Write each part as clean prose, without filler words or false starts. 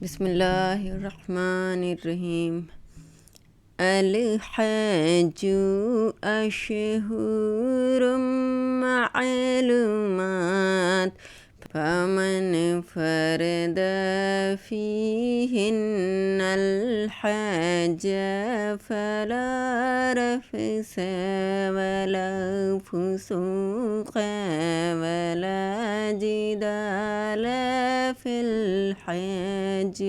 بسم اللہ الرحمن الرحیم۔ الحج اشہر معلومات فمن فرد فیہن الحج فلا رفث ولا فسوق ولا جدال فی الحج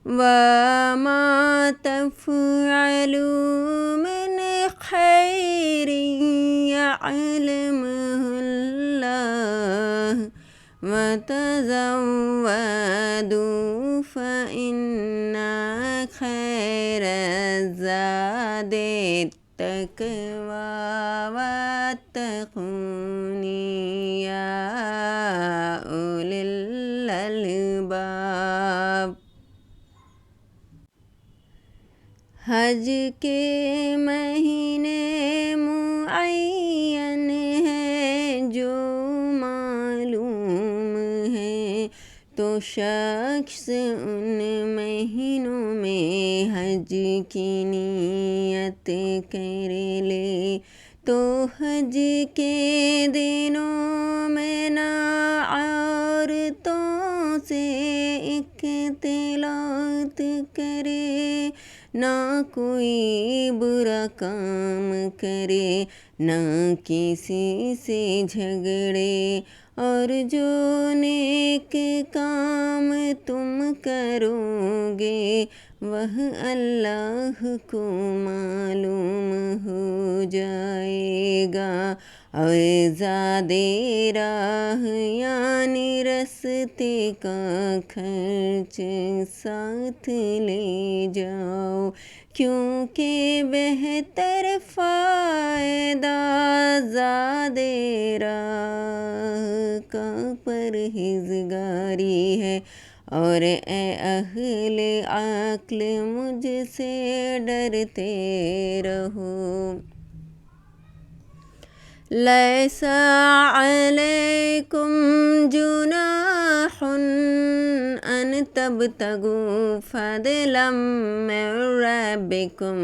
وما تفعلوا من خیر یعلمہ اللہ وتزودوا فإن خیر الزاد التقوی واتقون یا اولی الالباب۔ حج کے مہینے معین ہیں جو معلوم ہیں، تو شخص ان مہینوں میں حج کی نیت کر لے، تو حج کے دنوں میں نہ عورتوں سے اختلاط کرے، نہ کوئی برا کام کرے، نہ کسی سے جھگڑے، اور جو نیک کام تم کرو گے وہ اللہ کو معلوم ہو جائے گا، اور زاد راہ یعنی رستے کا خرچ ساتھ لے جاؤ، کیونکہ بہتر فائدہ زاد راہ کا پرہیزگاری ہے، اور اے اہل عقل مجھ سے ڈرتے رہو۔ لیس علیکم جناح ان تبتغوا فضلا من ربکم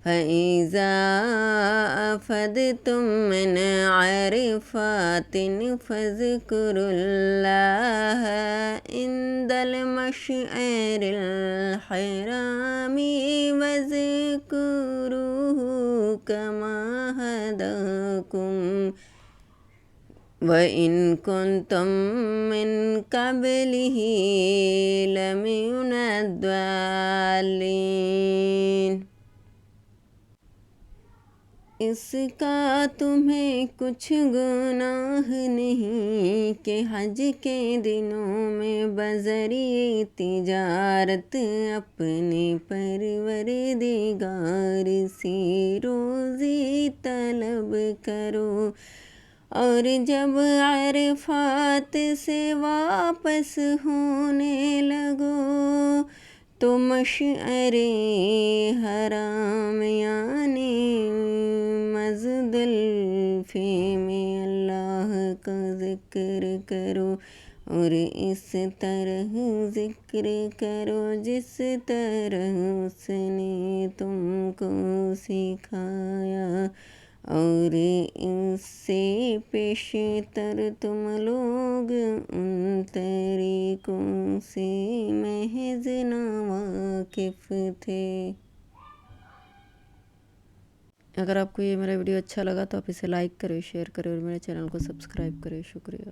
فإذا أفضتم من عرفات فاذكروا الله عند المشعر الحرام واذكروه كما هداكم وإن كنتم من قبله لمن الضالين۔ اس کا تمہیں کچھ گناہ نہیں کہ حج کے دنوں میں بذریعہ تجارت اپنے پروردگار سے روزی طلب کرو، اور جب عرفات سے واپس ہونے لگو تو مشعر حرام یعنی مزدلفے میں اللہ کا ذکر کرو، اور اس طرح ذکر کرو جس طرح اس نے تم کو سکھایا، اور اس سے پیشتر تم لوگ ان طریقوں سے محض ناواقف تھے۔ اگر آپ کو یہ میرا ویڈیو اچھا لگا تو آپ اسے لائک کریں، شیئر کریں، اور میرے چینل کو سبسکرائب کریں۔ شکریہ۔